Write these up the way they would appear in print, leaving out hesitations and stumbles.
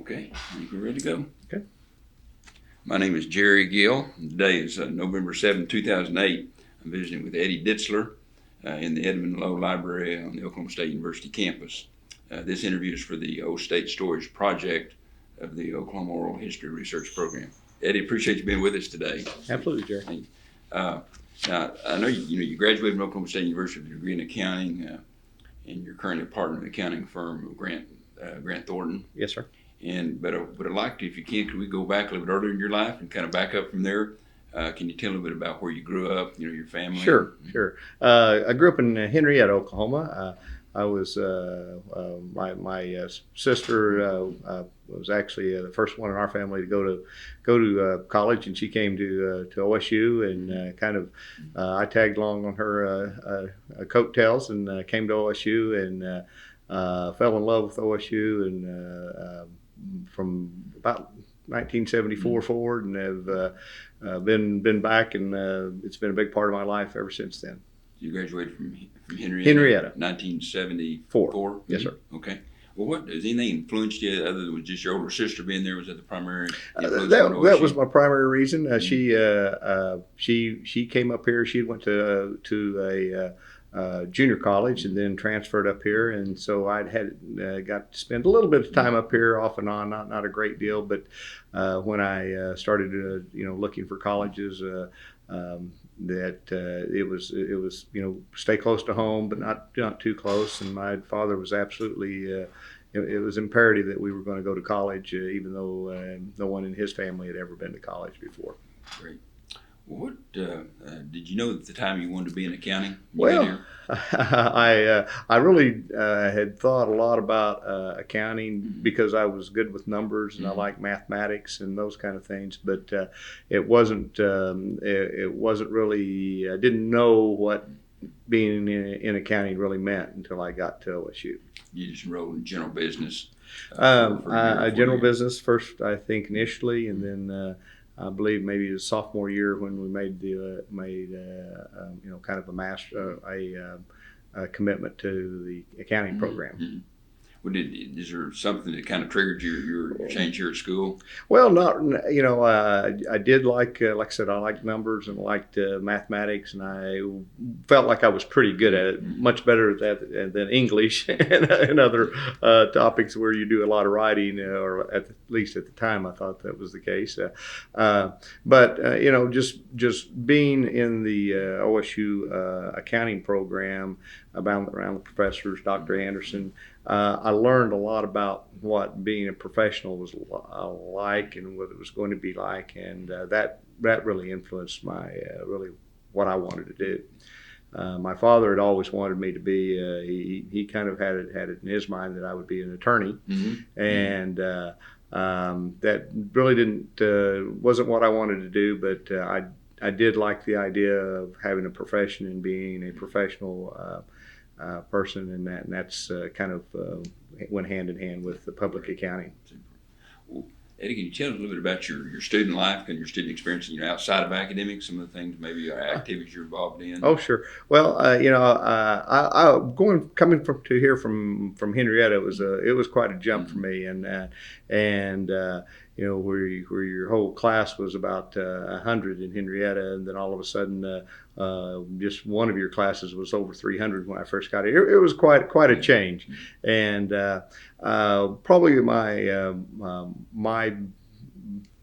Okay, I think we're ready to go. Okay. My name is Jerry Gill. Today is November 7, 2008. I'm visiting with Eddy Ditzler in the Edmond Lowe Library on the Oklahoma State University campus. This interview is for the O State Storage Project of the Oklahoma Oral History Research Program. Eddy, appreciate you being with us today. Absolutely, Jerry. Now, I know you graduated from Oklahoma State University with a degree in accounting, and you're currently a partner in the accounting firm Grant Thornton. Yes, sir. But I'd like to, if you can we go back a little bit earlier in your life and kind of back up from there? Can you tell a little bit about where you grew up, your family? Sure. I grew up in Henrietta, Oklahoma. I was my sister was actually the first one in our family to go to college, and she came to OSU, and I tagged along on her coattails and came to OSU and fell in love with OSU and from about 1974 forward, and have been back, and it's been a big part of my life ever since then. You graduated from Henrietta? Henrietta. 1974? Yes, sir. Okay. Well, what has anything influenced you other than just your older sister being there? Was that the primary influence? That was my primary reason. She came up here. She went to a junior college and then transferred up here, and so I'd got to spend a little bit of time up here off and on, not a great deal, but when I started looking for colleges, it was stay close to home but not too close, and my father was absolutely it was imperative that we were going to go to college, even though no one in his family had ever been to college before. Great. Well, what did you know at the time you wanted to be in accounting? Well, I really had thought a lot about accounting because I was good with numbers and I like mathematics and those kind of things. But it wasn't really. I didn't know what being in accounting really meant until I got to OSU. You just enrolled in general business. General business first, I think initially, and then. I believe maybe the sophomore year when we made kind of a commitment to the accounting program. Mm-hmm. Well, is there something that kind of triggered your change here at school? Well, I did like I said, I liked numbers and liked mathematics, and I felt like I was pretty good at it, much better at that than English and other topics where you do a lot of writing, or at least at the time I thought that was the case. But just being in the OSU accounting program, around the professors, Dr. Anderson, I learned a lot about what being a professional was like and what it was going to be like, and that really influenced my really what I wanted to do. My father had always wanted me to be. He kind of had it in his mind that I would be an attorney, and that really wasn't what I wanted to do. But I did like the idea of having a profession and being a professional person, and that's kind of went hand in hand with the public accounting. Well, Eddy, can you tell us a little bit about your student life and your student experience, outside of academics, some of the things, maybe activities you're involved in? Oh, sure. Well, coming from Henrietta, it was quite a jump for me, and where your whole class was about 100 in Henrietta, and then all of a sudden just one of your classes was over 300 when I first got here. It was quite a change, and probably my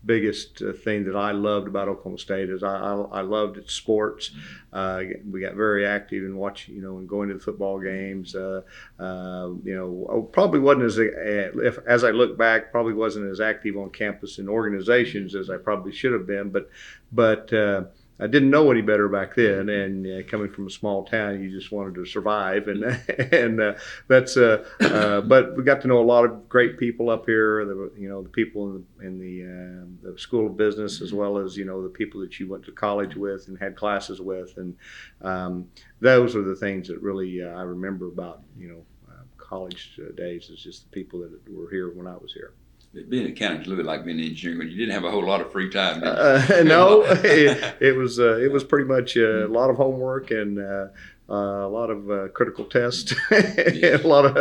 biggest thing that I loved about Oklahoma State is I loved its sports. We got very active in watching, and going to the football games. Probably wasn't as I look back, probably wasn't as active on campus in organizations as I probably should have been. But I didn't know any better back then, and coming from a small town, you just wanted to survive, and that's. But we got to know a lot of great people up here. The people in the School of Business, as well as the people that you went to college with and had classes with, and those are the things that really I remember about college days. Is just the people that were here when I was here. Being an accountant is a little bit like being an engineer, but you didn't have a whole lot of free time, did you? No, it was pretty much a lot of homework and a lot of critical tests, a lot of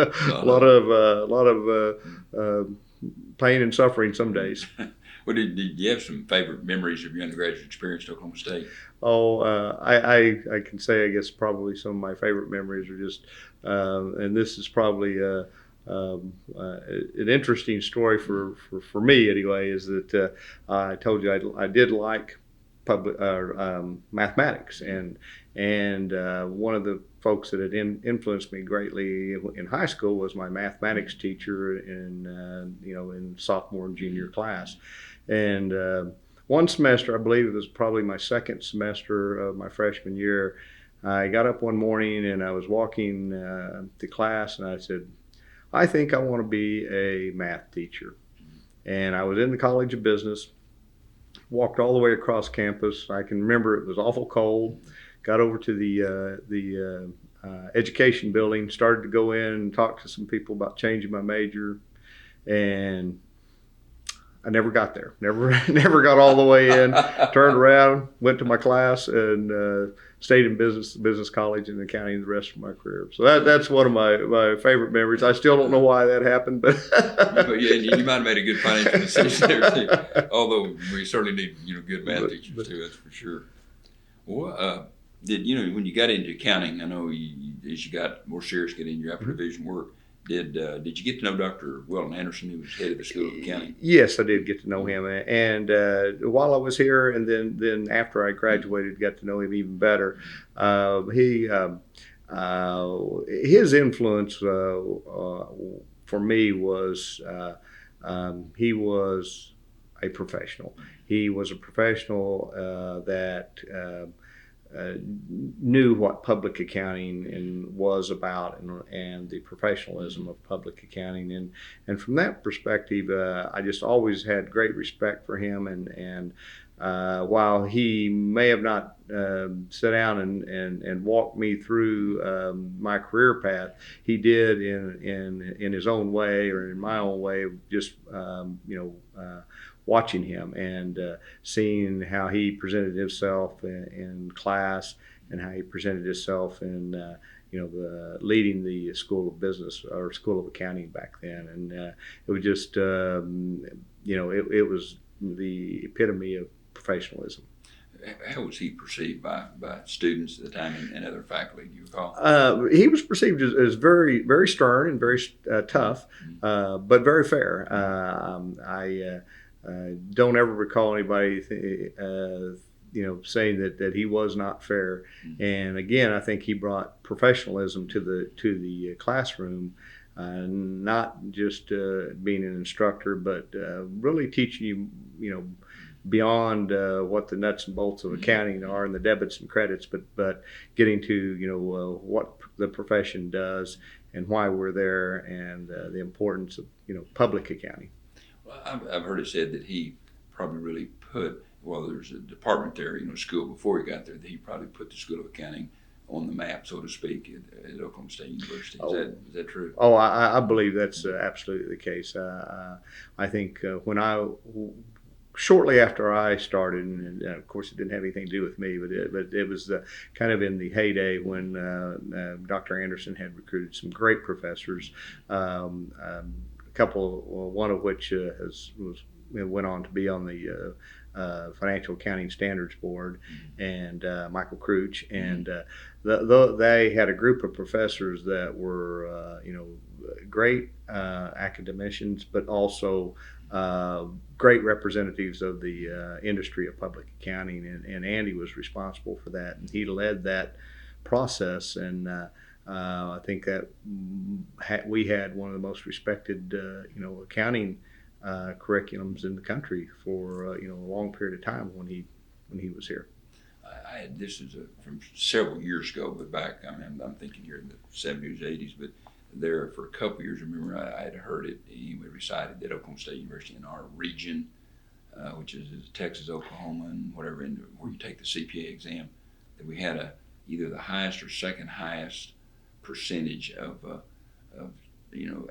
pain and suffering some days. Well, did you have some favorite memories of your undergraduate experience at Oklahoma State? Oh, I can say, I guess probably some of my favorite memories are just, and this is probably an interesting story for me anyway, is that I told you I did like mathematics, and one of the folks that had influenced me greatly in high school was my mathematics teacher in sophomore and junior class, and one semester, I believe it was probably my second semester of my freshman year, I got up one morning and I was walking to class, and I said, I think I want to be a math teacher. And I was in the College of Business, walked all the way across campus. I can remember it was awful cold. Got over to the education building, started to go in and talk to some people about changing my major, and I never got there. Never got all the way in. Turned around, went to my class, and stayed in business college and accounting the rest of my career. So that's one of my favorite memories. I still don't know why that happened, but But yeah, you might have made a good financial decision there too. Although we certainly need good math teachers too. That's for sure. Well, did when you got into accounting? I know as you got more serious, getting into your upper division work. Did you get to know Dr. Wilton Anderson, who was head of the School of Accounting? Yes, I did get to know him, and while I was here, and then after I graduated, got to know him even better. His influence for me was he was a professional. He was a professional that knew what public accounting was about, and the professionalism of public accounting, and from that perspective, I just always had great respect for him, and while he may have not sat down and walked me through my career path, he did in his own way, or in my own way, just watching him and seeing how he presented himself in class, and how he presented himself in leading the School of Business or School of Accounting back then, and it was just it was the epitome of professionalism. How was he perceived by students at the time and other faculty? Do you recall? He was perceived as very, very stern and very tough, but very fair. I don't ever recall anybody saying that he was not fair. And again, I think he brought professionalism to the classroom, not just being an instructor, but really teaching you beyond what the nuts and bolts of accounting are, and the debits and credits, but getting to what the profession does and why we're there, and the importance of public accounting. Well, I've heard it said that he probably really put, well, there's a department there, school before he got there, that he probably put the School of Accounting on the map, so to speak, at Oklahoma State University. Is that true? Oh, I believe that's absolutely the case. I think shortly after I started, and of course it didn't have anything to do with me, but it was kind of in the heyday when Dr. Anderson had recruited some great professors, one of which went on to be on the Financial Accounting Standards Board, and Michael Crouch, and they had a group of professors that were great academicians, but also great representatives of the industry of public accounting, and Andy was responsible for that, and he led that process, and I think that we had one of the most respected accounting curriculums in the country for a long period of time when he was here. This is from several years ago, but back, I'm thinking here in the 70s, 80s, but there for a couple of years, I remember I had heard it, he recited that Oklahoma State University in our region, which is Texas, Oklahoma, and whatever, where you take the CPA exam, that we had either the highest or second highest percentage of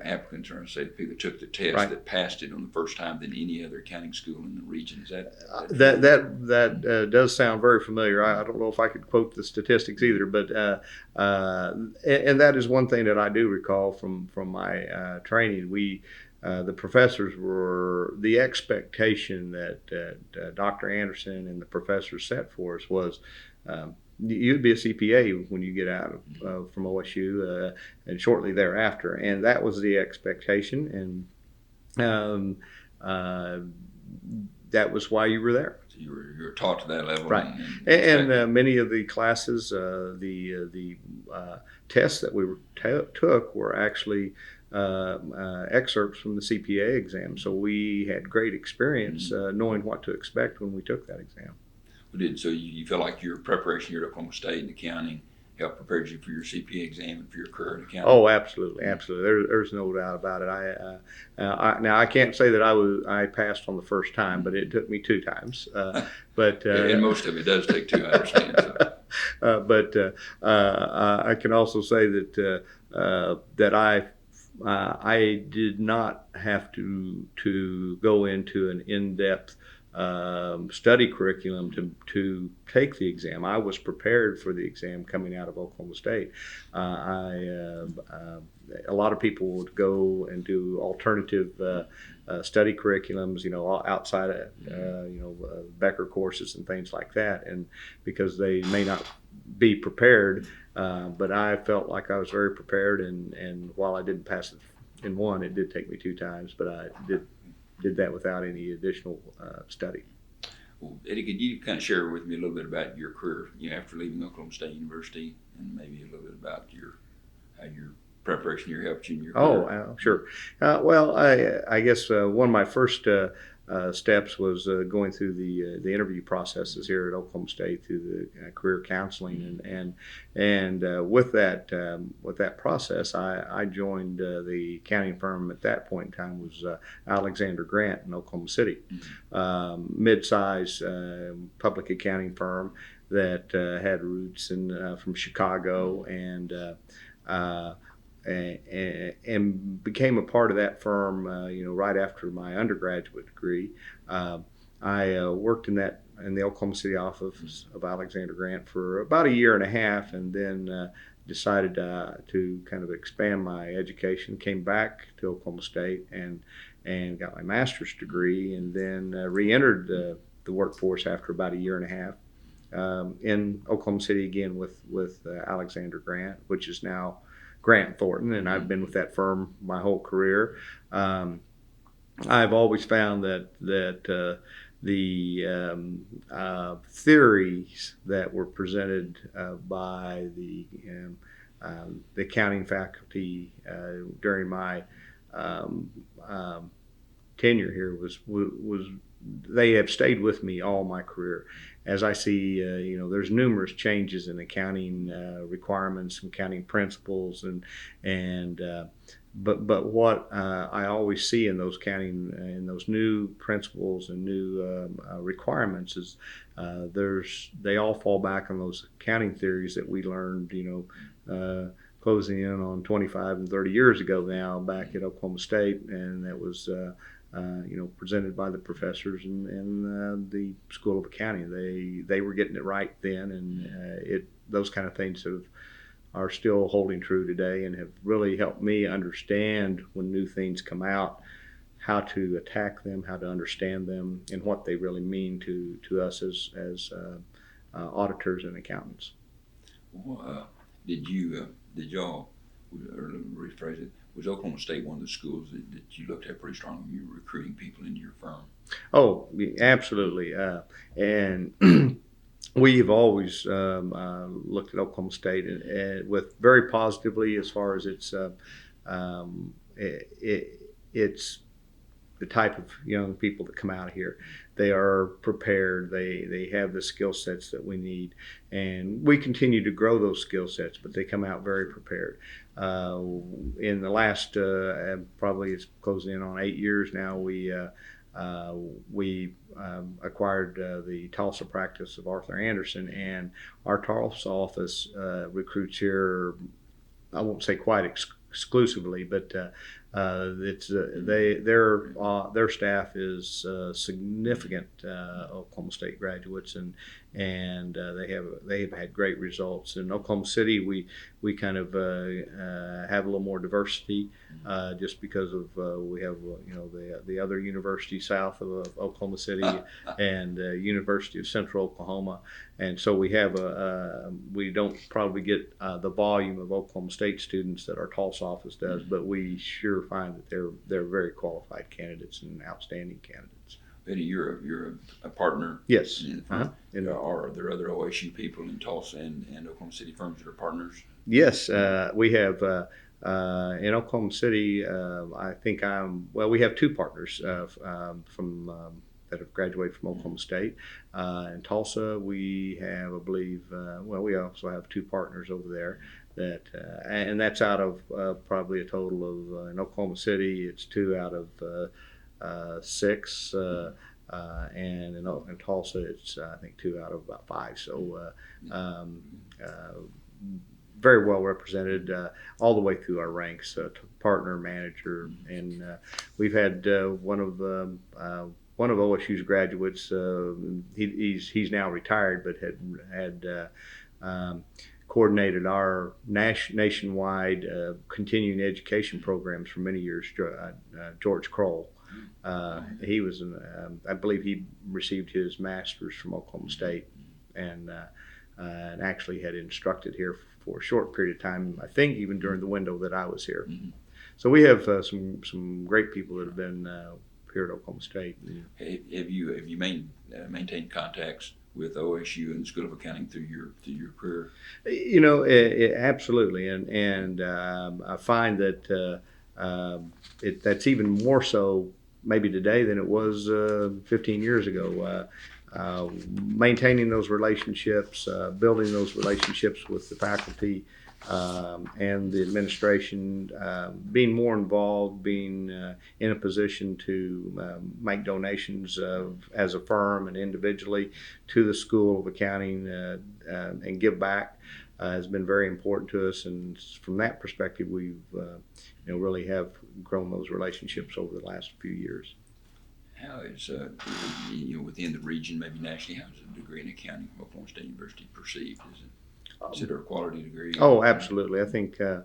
applicants, or say the people that took the test, right, that passed it on the first time than any other accounting school in the region. Is that does sound very familiar. I don't know if I could quote the statistics either, but and that is one thing that I do recall from my training. We the professors were, the expectation that Dr. Anderson and the professors set for us was, you'd be a CPA when you get out from OSU, and shortly thereafter. And that was the expectation, and that was why you were there. So you were taught to that level, right? And many of the classes, the tests that we took were actually excerpts from the CPA exam. So we had great experience knowing what to expect when we took that exam. So you feel like your preparation here at Oklahoma State in accounting helped prepare you for your CPA exam and for your career in accounting? Oh, absolutely. There's no doubt about it. Now I can't say that I passed on the first time, but it took me 2 times. But and most of it does take 2, I understand. So. But I can also say that I did not have to go into an in-depth study curriculum to take the exam. I was prepared for the exam coming out of Oklahoma State. A lot of people would go and do alternative study curriculums, outside of Becker courses and things like that, and because they may not be prepared, but I felt like I was very prepared, and while I didn't pass it in one, it did take me 2 times, but I did that without any additional study. Well, Eddie, could you kind of share with me a little bit about your career, after leaving Oklahoma State University, and maybe a little bit about how your preparation here helped you in your career? Oh, sure. Well, I guess one of my first steps was going through the interview processes here at Oklahoma State through the career counseling, and with that process, I joined the accounting firm at that point in time was Alexander Grant in Oklahoma City, mid-size public accounting firm that had roots from Chicago, and became a part of that firm, right after my undergraduate degree. I worked in the Oklahoma City office of Alexander Grant for about 1.5 years, and then decided to kind of expand my education. Came back to Oklahoma State and got my master's degree, and then re-entered the workforce after about 1.5 years. In Oklahoma City again with Alexander Grant, which is now Grant Thornton, and I've been with that firm my whole career. I've always found that the theories that were presented by the accounting faculty during my tenure here was they have stayed with me all my career. As I see, there's numerous changes in accounting requirements, accounting principles, but what I always see in those new principles and new requirements is they all fall back on those accounting theories that we learned, closing in on 25 and 30 years ago now back at Oklahoma State, and that was presented by the professors in the School of Accounting. They were getting it right then, and those kind of things are still holding true today, and have really helped me understand when new things come out, how to attack them, how to understand them, and what they really mean to us as auditors and accountants. Well, did y'all, or let me rephrase it, was Oklahoma State one of the schools that you looked at pretty strongly when you were recruiting people into your firm? Oh, absolutely. And we've always looked at Oklahoma State with very positively as far as it's the type of young people that come out of here. They are prepared. They have the skill sets that we need, and we continue to grow those skill sets, but they come out very prepared. In the last, probably it's closing in on 8 years now, we acquired the Tulsa practice of Arthur Anderson, and our Tulsa office recruits here, I won't say quite exclusively, but Their staff is significant Oklahoma State graduates, and they've had great results. In Oklahoma City, we kind of have a little more diversity just because of we have the other university south of Oklahoma City and University of Central Oklahoma, and so we don't probably get the volume of Oklahoma State students that our Tulsa office does, but we sure find that they're very qualified candidates and outstanding candidates. Eddie, you're a partner. Yes. In the firm. Are there other OSU people in Tulsa and Oklahoma City firms that are partners? Yes, we have in Oklahoma City. I think we have two partners from that have graduated from Oklahoma State. In Tulsa, we have, I believe, we also have two partners over there. And that's out of probably a total of in Oklahoma City, it's 2 out of 6. And in Tulsa, it's I think 2 out of about 5. So very well represented all the way through our ranks, to partner, manager, and we've had one of OSU's graduates. He's now retired, but had coordinated our nationwide continuing education programs for many years. George Kroll. He was, I believe, he received his master's from Oklahoma State, and actually had instructed here for a short period of time. I think even during the window that I was here. Mm-hmm. So we have some great people that have been here at Oklahoma State. Have you maintained contacts with OSU and the School of Accounting through your career? Absolutely, and I find that that's even more so maybe today than it was 15 years ago. Maintaining those relationships, building those relationships with the faculty and the administration, being more involved, being in a position to make donations as a firm and individually to the School of Accounting and give back has been very important to us. And from that perspective, we've really have grown those relationships over the last few years. How is within the region, maybe nationally, how is a degree in accounting from Oklahoma State University perceived? Is it a quality degree? Oh, absolutely. I think, I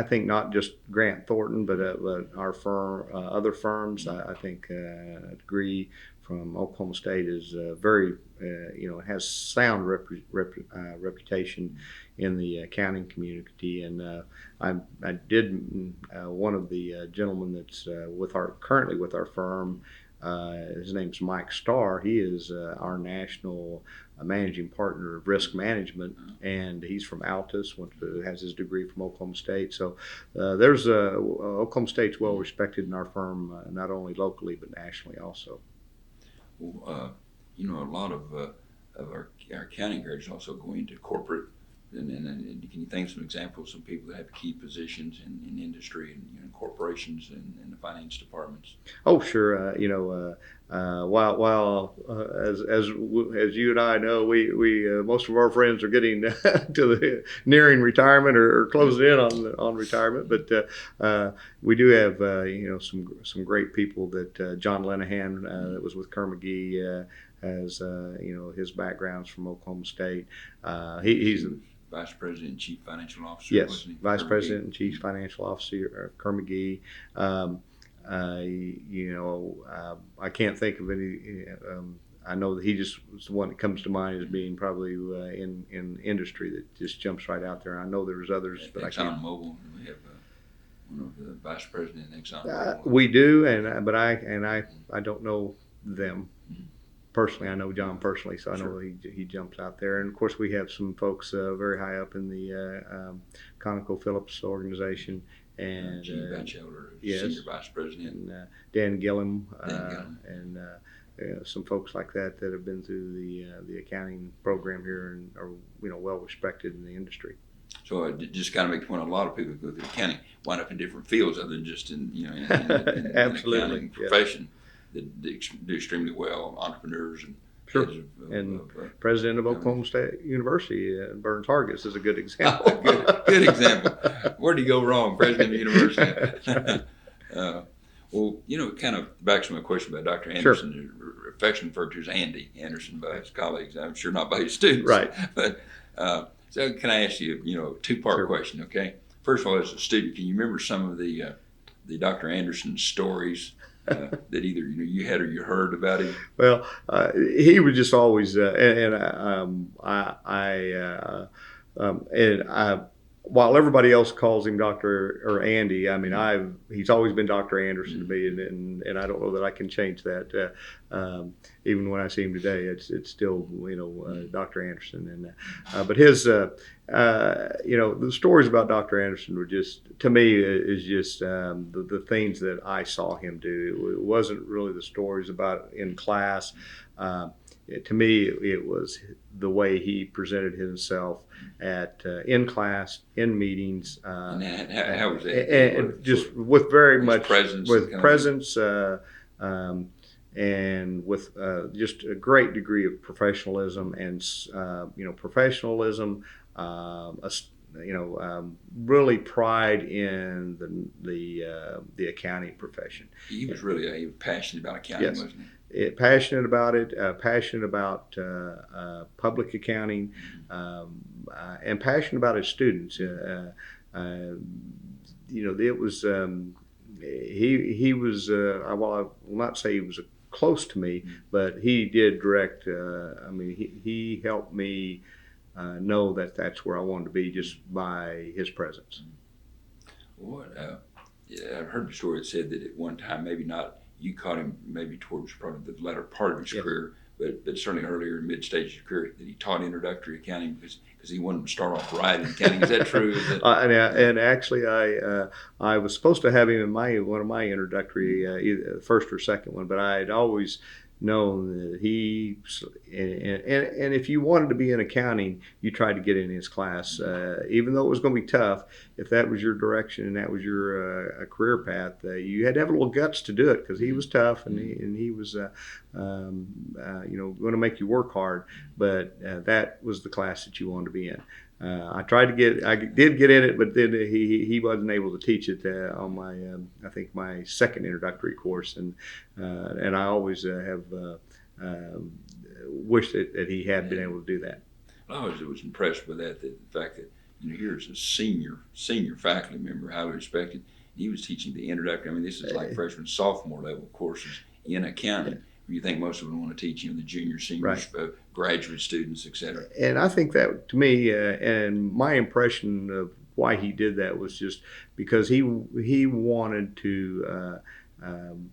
think not just Grant Thornton, but our firm, other firms. I think a degree from Oklahoma State is very, has sound reputation in the accounting community. And I did one of the gentlemen that's currently with our firm. His name's Mike Starr. He is our national managing partner of risk management, and he's from Altus. Has his degree from Oklahoma State. So there's Oklahoma State's well respected in our firm, not only locally but nationally also. Well, a lot of our accounting graduates also go into corporate. And can you think of some examples of some people that have key positions in industry and corporations and the finance departments? Oh, sure. While as you and I know, we most of our friends are getting to the nearing retirement or closing in on retirement. But we do have some great people that John Lenahan that was with Kerr-McGee has his background's from Oklahoma State. He's Vice President and Chief Financial Officer. Yes, Vice President and Chief Financial Officer of Kerr-McGee. I can't think of any. I know that he just was the one that comes to mind as being probably in industry that just jumps right out there. I know there's others, but I can't. ExxonMobil, we have one of the Vice President in ExxonMobil. We do, but I don't know them. Personally, I know John personally, so I know he jumps out there. And of course, we have some folks very high up in the ConocoPhillips organization, and Gene Batchelder, yes, Senior Vice President, and Dan Gillum, and some folks like that have been through the accounting program here and are well respected in the industry. So it just kind of makes point. A lot of people who go through accounting wind up in different fields other than just in the accounting profession. That do extremely well, entrepreneurs and Sure. heads And president of Oklahoma State University, Burns Hargis, is a good example. Good example. Where'd he go wrong? President of the university. Well, kind of back to my question about Dr. Anderson, sure. Affectionately referred to as Andy Anderson by his colleagues. I'm sure not by his students. Right. But so can I ask you, a two-part Sure. question, okay? First of all, as a student, can you remember some of the Dr. Anderson stories that either you had or you heard about him? Well, he was just always, while everybody else calls him Dr. or Andy, I mean, he's always been Dr. Anderson to me, and I don't know that I can change that. Even when I see him today, it's still Dr. Anderson. And but his the stories about Dr. Anderson were just, to me, is just the things that I saw him do. It wasn't really the stories about in class. To me, it was the way he presented himself in class, in meetings, And how was that? and just with very much presence, and with just a great degree of professionalism and really pride in the accounting profession. He was really passionate about accounting, Yes. wasn't he? Passionate about it, passionate about public accounting, and passionate about his students. It was he was. Well, I will not say he was close to me, but he did direct. He helped me know that that's where I wanted to be just by his presence. What? I've heard the story that said that at one time, maybe not. You caught him maybe towards probably the latter part of his Yes. career, but certainly earlier in mid-stage of his career, that he taught introductory accounting because he wanted to start off right in accounting. Is that true? And actually, I was supposed to have him in one of my introductory, either the first or second one, but I had always known that and if you wanted to be in accounting, you tried to get in his class, even though it was going to be tough. If that was your direction and that was your career path, you had to have a little guts to do it, because he was tough and he was going to make you work hard. But that was the class that you wanted to be in. I did get in it, but then he wasn't able to teach it on I think my second introductory course, and I always have wished that he had been able to do that. I always was impressed with the fact that here's a senior faculty member, highly respected. He was teaching the introductory. I mean, this is like freshman, sophomore level courses in accounting. Yeah. You think most of them want to teach the junior, seniors, right. Graduate students, etc. And I think that, to me, and my impression of why he did that was just because he wanted to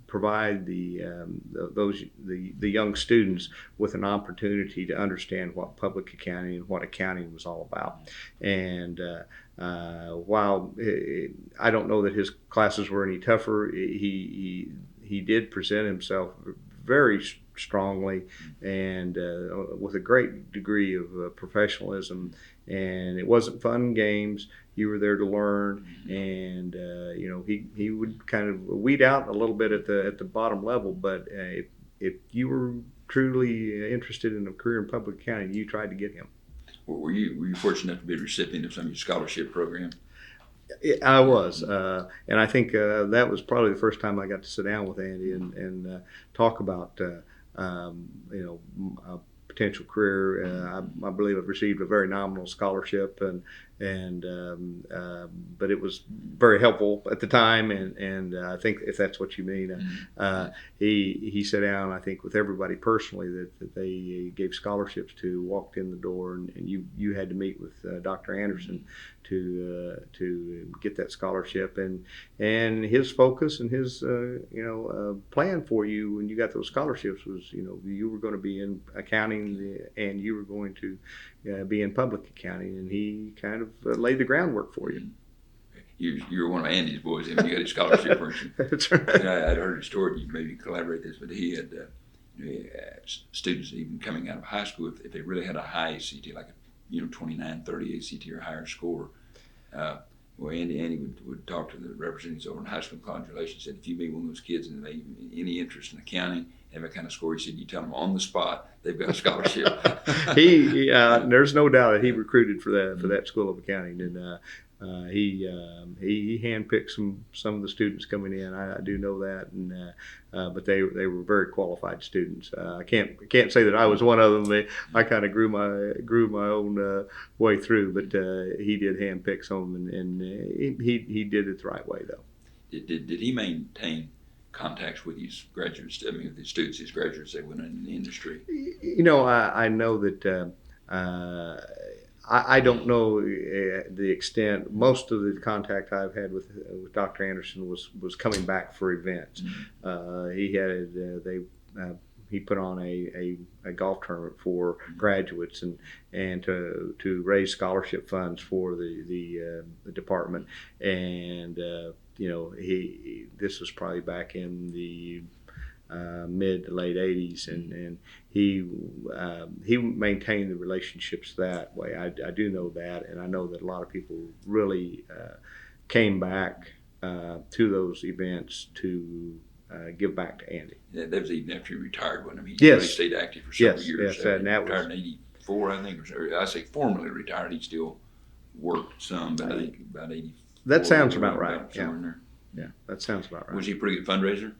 provide the young students with an opportunity to understand what public accounting and what accounting was all about. And while I don't know that his classes were any tougher, he did present himself very strongly and with a great degree of professionalism. And it wasn't fun and games. You were there to learn, and he would kind of weed out a little bit at the bottom level. But if you were truly interested in a career in public accounting, you tried to get him. Well, were you fortunate enough to be a recipient of some of your scholarship program? I was, and I think that was probably the first time I got to sit down with Andy and talk about a potential career. I believe I've received a very nominal scholarship, but it was very helpful at the time, and I think if that's what you mean, he sat down, I think, with everybody personally that they gave scholarships to, walked in the door, and you had to meet with Dr. Anderson to get that scholarship, and his focus and his plan for you when you got those scholarships was you were going to be in accounting and you were going to be in public accounting, and he kind of laid the groundwork for you. You were one of Andy's boys, and you got his scholarship, weren't you? That's right. I'd heard a story. You maybe collaborate this, but he had students even coming out of high school, if they really had a high ACT, like a 29, 30 ACT or higher score, Well, Andy would talk to the representatives over in high school and college relations. Said if you meet one of those kids and they any interest in accounting, have that kind of score, he said you tell them on the spot they've got a scholarship. There's no doubt that he recruited for that School of Accounting, and he handpicked some of the students coming in. I do know that, and but they were very qualified students. I can't say that I was one of them. I kind of grew my own way through, but he did handpick some of them, and he did it the right way though. Did he maintain contacts with his graduates? I mean, with his students, his graduates that went in the industry. I know that. I don't know the extent. Most of the contact I've had with Dr. Anderson was coming back for events. He put on a golf tournament for graduates and to raise scholarship funds for the department. And this was probably back in the mid to late 80s, and he maintained the relationships that way. I do know that, and I know that a lot of people really came back to those events to give back to Andy. Yeah, that was even after he retired, wasn't he? Yes. Really stayed active for several years. Yes, and that retired in '84, I think. Or I say formally retired. He still worked some, but I think about 84. That sounds about right. Yeah, that sounds about right. Was he a pretty good fundraiser?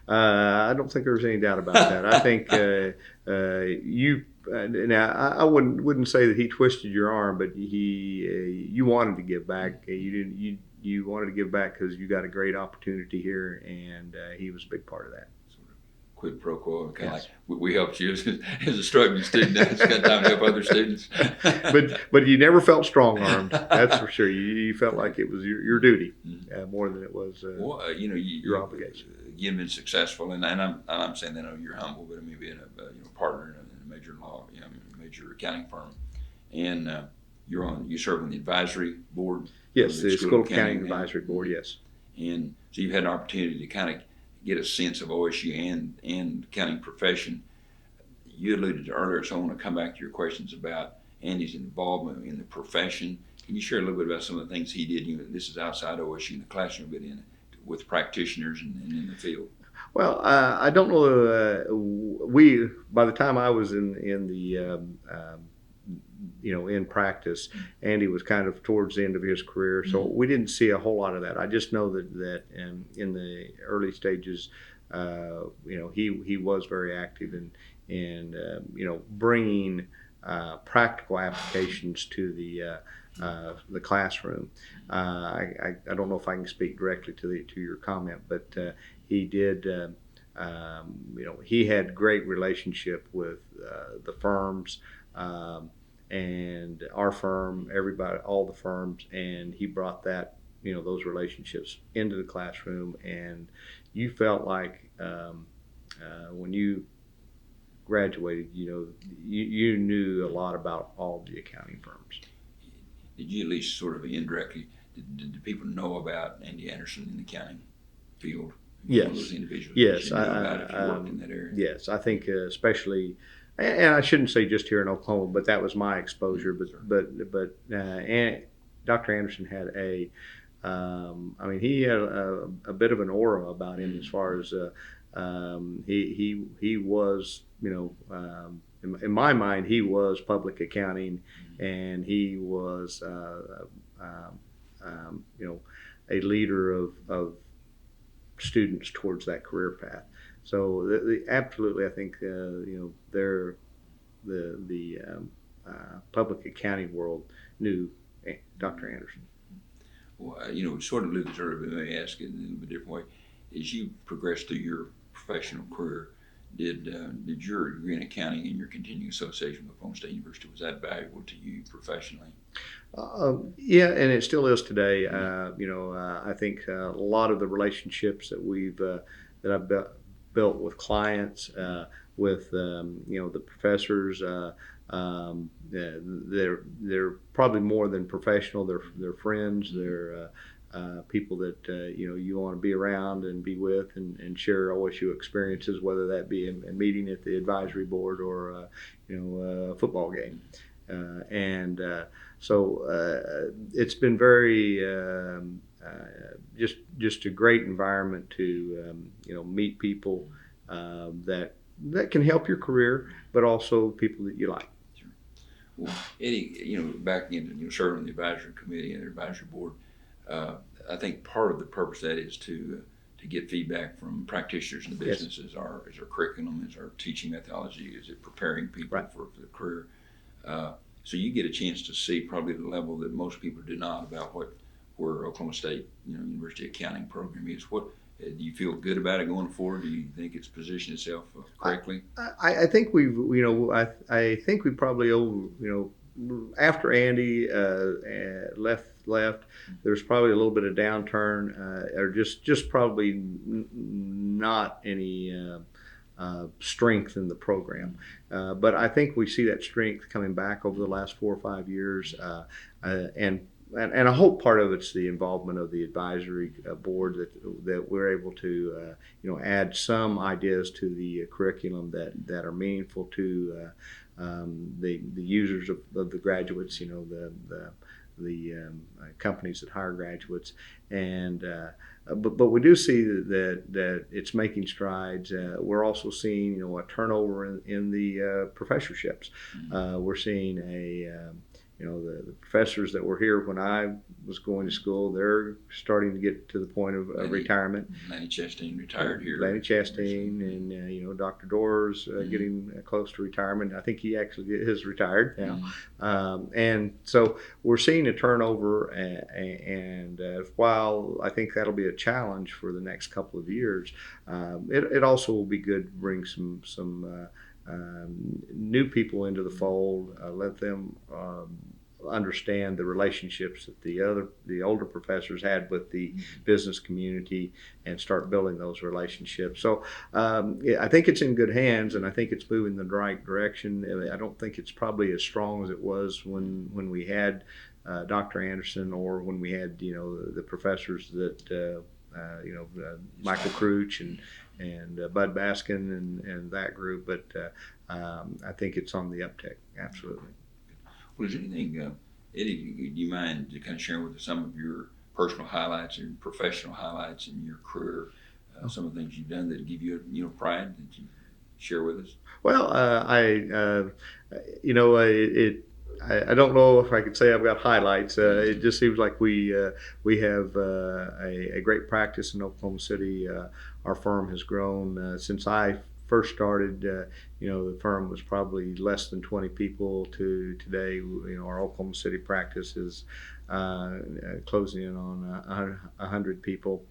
I don't think there's any doubt about that. I think now I wouldn't say that he twisted your arm, but you wanted to give back. You wanted to give back because you got a great opportunity here, and he was a big part of that. Sort of quid pro quo, kind of like we helped you as a struggling student. Now it's got time to help other students. but you never felt strong armed. That's for sure. You felt like it was your duty more than it was your obligation. You've been successful, and I'm saying that you're humble, but I mean being a partner in a major major accounting firm, and you serve on the advisory board. Yes, the School of Accounting Advisory Board. Yes, and so you've had an opportunity to kind of get a sense of OSU and accounting profession. You alluded to earlier, so I want to come back to your questions about Andy's involvement in the profession. Can you share a little bit about some of the things he did? This is outside OSU in the classroom, but with practitioners and in the field. Well, I don't know. By the time I was in the in practice, Andy was kind of towards the end of his career, so we didn't see a whole lot of that. I just know that in the early stages, he was very active in bringing practical applications to the classroom. I don't know if I can speak directly to your comment, but he did. He had great relationship with the firms. And our firm, everybody, all the firms, and he brought those relationships into the classroom, and you felt like when you graduated, you knew a lot about all the accounting firms. Did you at least sort of indirectly, did people know about Andy Anderson in the accounting field? Yes. One of those individuals yes. That you knew about if you worked in that area? Yes, I think especially. And I shouldn't say just here in Oklahoma, but that was my exposure. But Dr. Anderson had he had a bit of an aura about him as far as he was, in my mind, he was public accounting, and he was, a leader of students towards that career path. So absolutely, I think the public accounting world knew Dr. Anderson. Well, sort of alluded to earlier, but let me ask it in a little bit different way. As you progressed through your professional career, did your degree in accounting and your continuing association with Oklahoma State University, was that valuable to you professionally? Yeah, and it still is today. I think a lot of the relationships that I've built with clients, with the professors, they're probably more than professional. They're friends. They're people that you want to be around and be with and share OSU experiences, whether that be a meeting at the advisory board or a football game. So it's been very just a great environment to meet people that can help your career, but also people that you like. Sure. Well, Eddie, back in serving on the advisory committee and the advisory board, I think part of the purpose of that is to get feedback from practitioners in the business. Is our curriculum, is our teaching methodology, is it preparing people for the career? So you get a chance to see probably the level that most people do not about where Oklahoma State University Accounting program is. What do you feel good about it going forward? Do you think it's positioned itself correctly? I think I think we probably after Andy left, there's probably a little bit of downturn, or just probably not any strength in the program. But I think we see that strength coming back over the last 4 or 5 years, and I hope part of it's the involvement of the advisory board that we're able to add some ideas to the curriculum that are meaningful to the users of the graduates, the companies that hire graduates, and but we do see that it's making strides. We're also seeing a turnover in the professorships. We're seeing the professors that were here when I was going to school, they're starting to get to the point of retirement. Lanny Chastain retired here. Lanny Chastain and Dr. Doerr's getting close to retirement. I think he actually is retired now. And so we're seeing a turnover, and while I think that'll be a challenge for the next couple of years, it also will be good to bring some new people into the fold, let them understand the relationships that the older professors had with the business community, and start building those relationships. So I think it's in good hands, and I think it's moving in the right direction. I don't think it's probably as strong as it was when we had Dr. Anderson, or when we had the professors that Michael Crouch and Bud Baskin and that group, but I think it's on the uptick, absolutely. Well, is there anything, Eddie, do you mind to kind of sharing with us some of your personal highlights and professional highlights in your career, some of the things you've done that give you pride that you share with us? Well, I don't know if I could say I've got highlights. It just seems like we have a great practice in Oklahoma City. Our firm has grown since I first started. The firm was probably less than 20 people to today. Our Oklahoma City practice is closing in on 100 people.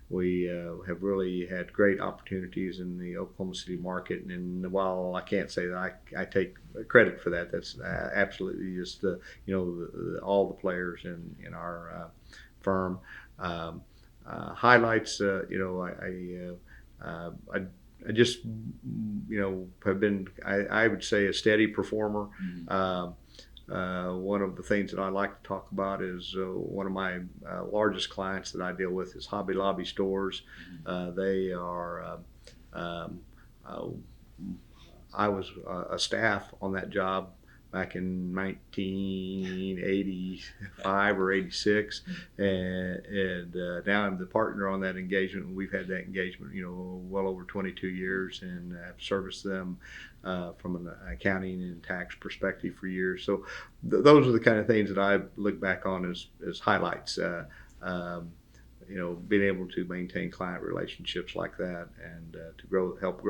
We have really had great opportunities in the Oklahoma City market, and while I can't say that I take credit for that, that's absolutely just all the players in our firm. Highlights, I just have been, I would say, a steady performer. One of the things that I like to talk about is one of my largest clients that I deal with is Hobby Lobby stores. They are, I was a staff on that job back in 1985 or 86, and now I'm the partner on that engagement. We've had that engagement, well over 22 years, and have serviced them from an accounting and tax perspective for years. So those are the kind of things that I look back on as highlights. Being able to maintain client relationships like that, and to help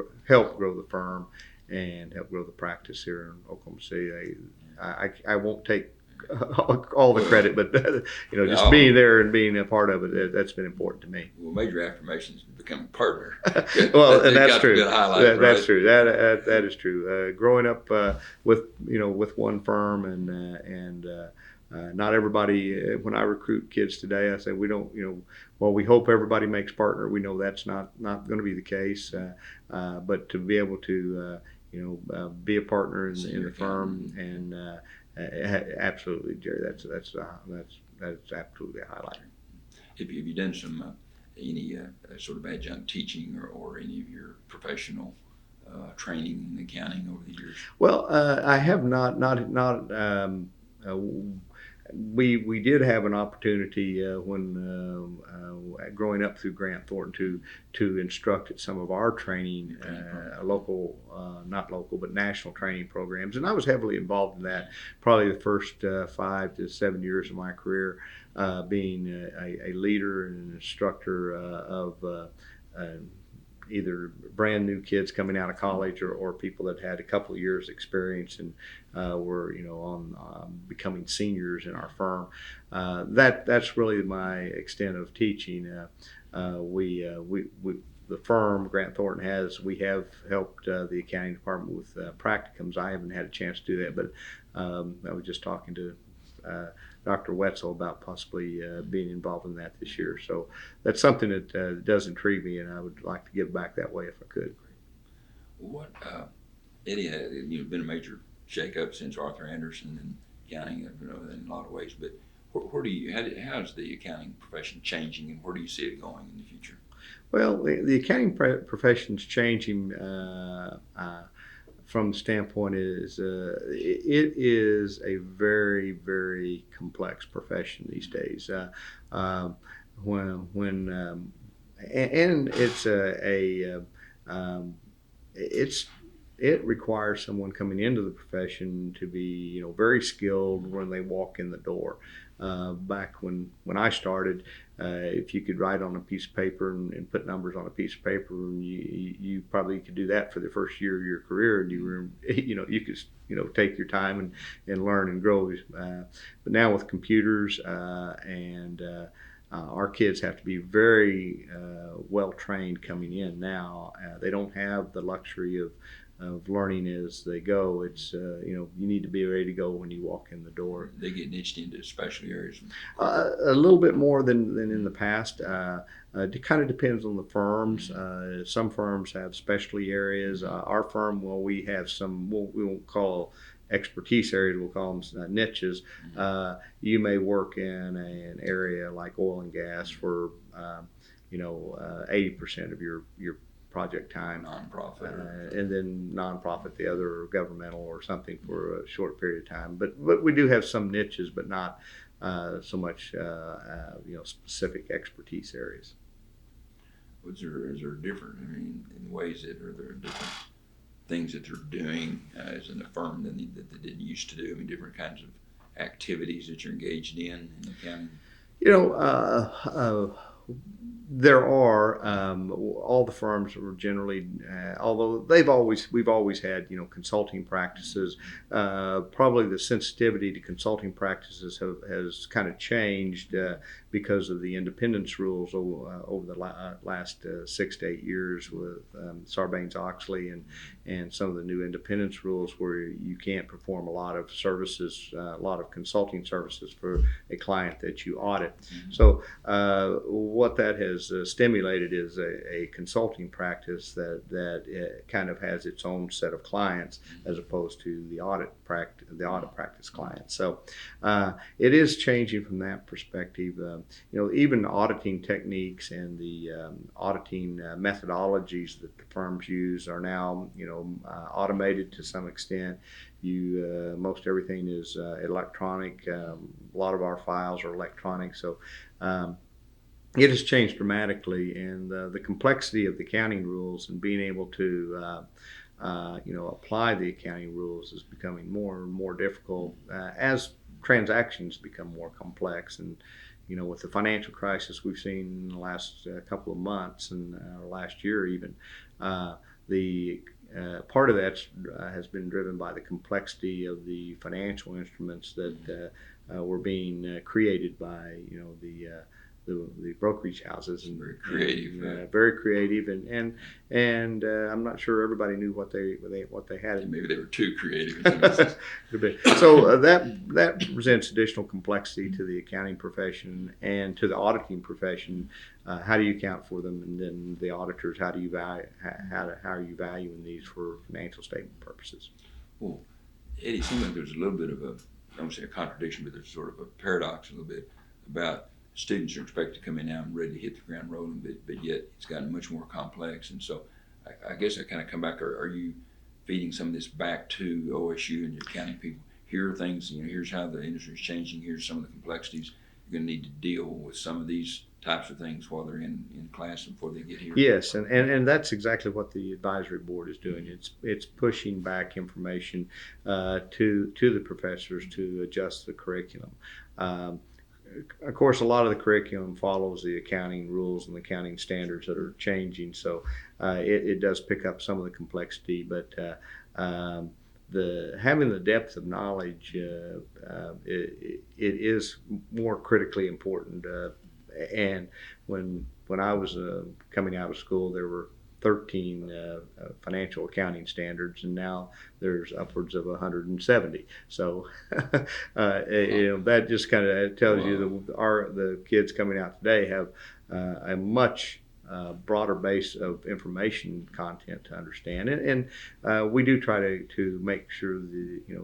grow the firm, and help grow the practice here in Oklahoma City. I won't take all the credit, but just being there and being a part of it, that's been important to me. Well, major affirmations to become a partner. Well, and that's true. That's true. That is true. Growing up with one firm, and not everybody. When I recruit kids today, I say we don't. Well, we hope everybody makes partner. We know that's not going to be the case, but to be able to be a partner in the firm, and absolutely, Jerry, that's absolutely a highlight. Have you done some any sort of adjunct teaching or any of your professional training in accounting over the years? Well, I have not. We did have an opportunity when growing up through Grant Thornton to instruct at some of our training, local, not local, but national training programs, and I was heavily involved in that. Probably the first 5 to 7 years of my career, being a leader and an instructor of either brand new kids coming out of college or people that had a couple of years experience and were on becoming seniors in our firm. That's really my extent of teaching. The firm Grant Thornton we have helped the accounting department with practicums. I haven't had a chance to do that, but I was just talking to Dr. Wetzel about possibly being involved in that this year. So that's something that does intrigue me, and I would like to give back that way if I could. What, Eddie, you've been a major shakeup since Arthur Anderson and accounting, in a lot of ways. But how's the accounting profession changing, and where do you see it going in the future? Well, the accounting profession's changing. From the standpoint is it is a very, very complex profession these days. And it requires someone coming into the profession to be very skilled when they walk in the door. Back when I started, if you could write on a piece of paper and put numbers on a piece of paper, you probably could do that for the first year of your career, and you could take your time and learn and grow. But now with computers and our kids have to be very well trained coming in now. They don't have the luxury of learning as they go. It's you need to be ready to go when you walk in the door. They get niched into special areas. A little bit more than in the past. It kind of depends on the firms. Some firms have specialty areas. Our firm, we have some. We won't call expertise areas. We'll call them niches. You may work in an area like oil and gas for 80% of your project time, nonprofit, and then nonprofit the other, or governmental or something for a short period of time. But we do have some niches, but not so much specific expertise areas. Is there different? In ways that are there different things that they're doing as in a firm that they didn't used to do? Different kinds of activities that you're engaged in accounting. There are all the firms are generally, although we've always had consulting practices. Probably the sensitivity to consulting practices has kind of changed because of the independence rules over the last 6 to 8 years with Sarbanes-Oxley and some of the new independence rules where you can't perform a lot of services, a lot of consulting services for a client that you audit. Mm-hmm. So what that has stimulated is a consulting practice that kind of has its own set of clients as opposed to the audit practice clients. So it is changing from that perspective. Even auditing techniques and the auditing methodologies that the firms use are now automated to some extent. Most everything is electronic. A lot of our files are electronic. So it has changed dramatically, and the complexity of the accounting rules and being able to apply the accounting rules is becoming more and more difficult as transactions become more complex. And with the financial crisis we've seen in the last couple of months and last year even, the part of that has been driven by the complexity of the financial instruments that were being created by the brokerage houses. And very creative, very creative, and I'm not sure everybody knew what they had. Maybe they were too creative. So that presents additional complexity to the accounting profession and to the auditing profession. How do you account for them, and then the auditors? How do you value? How are you valuing these for financial statement purposes? Well, Eddie, it seems like there's a little bit of I don't say a contradiction, but there's sort of a paradox a little bit about students are expected to come in now and ready to hit the ground rolling, but yet it's gotten much more complex. And so I guess I kind of come back. Are you feeding some of this back to OSU and your accounting people? Here are things. Here's how the industry is changing. Here's some of the complexities. You're going to need to deal with some of these types of things while they're in class and before they get here. Yes, and that's exactly what the advisory board is doing. It's pushing back information to the professors to adjust the curriculum. Of course, a lot of the curriculum follows the accounting rules and the accounting standards that are changing, so it does pick up some of the complexity. But having the depth of knowledge, it is more critically important. And when I was coming out of school, there were 13 financial accounting standards, and now there's upwards of 170. So that just kind of tells you that the kids coming out today have a much broader base of information content to understand, and we do try to make sure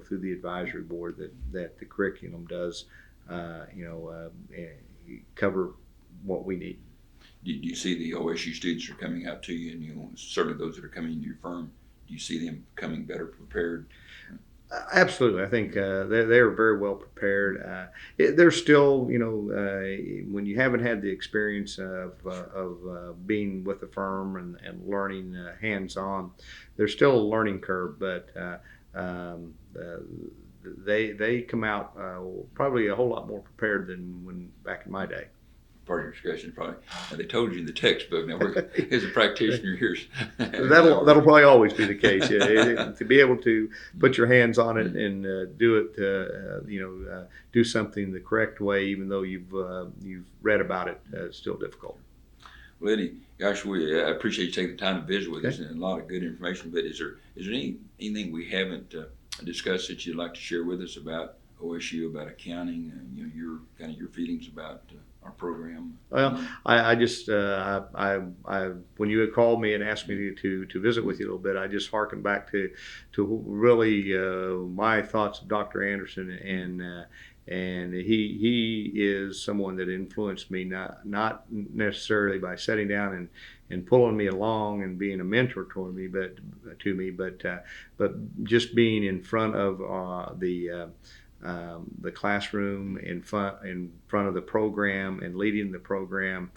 through the advisory board that the curriculum does cover what we need. Do you see the OSU students are coming out to you, and certainly those that are coming into your firm, do you see them coming better prepared? Absolutely. I think they're very well prepared. They're still, when you haven't had the experience of being with the firm and learning hands-on, there's still a learning curve, but they come out probably a whole lot more prepared than when back in my day. Part of your discussion, probably. Now, they told you in the textbook. Now, as a practitioner, here's that'll probably always be the case. Yeah, to be able to put your hands on it and do it, do something the correct way, even though you've read about it, it's still difficult. Well, Eddy, gosh, I appreciate you taking the time to visit with us, and a lot of good information. But is there anything we haven't discussed that you'd like to share with us about OSU, about accounting, your feelings about our program? Well, I just when you had called me and asked me to visit with you a little bit, I just harkened back to really my thoughts of Dr. Anderson, and he is someone that influenced me, not necessarily by sitting down and pulling me along and being a mentor to me, but just being in front of the classroom, in front of the program and leading the program.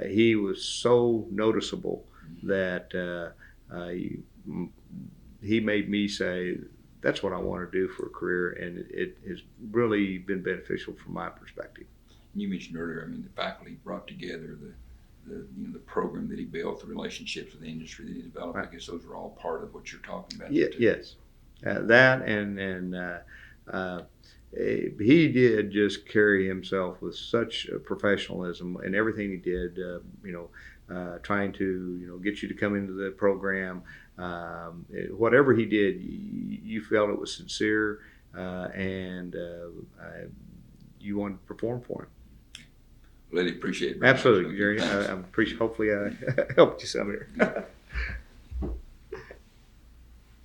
He was so noticeable that he made me say, that's what I want to do for a career, and it has really been beneficial from my perspective. You mentioned earlier, the faculty brought together the program that he built, the relationships with the industry that he developed. Right. I guess those are all part of what you're talking about. Yes, that and he did just carry himself with such professionalism in everything he did. Trying to get you to come into the program. Whatever he did, you felt it was sincere, and you wanted to perform for him. Well, Eddy, appreciate it. Absolutely, Jerry. I appreciate. Hopefully, I helped you some here.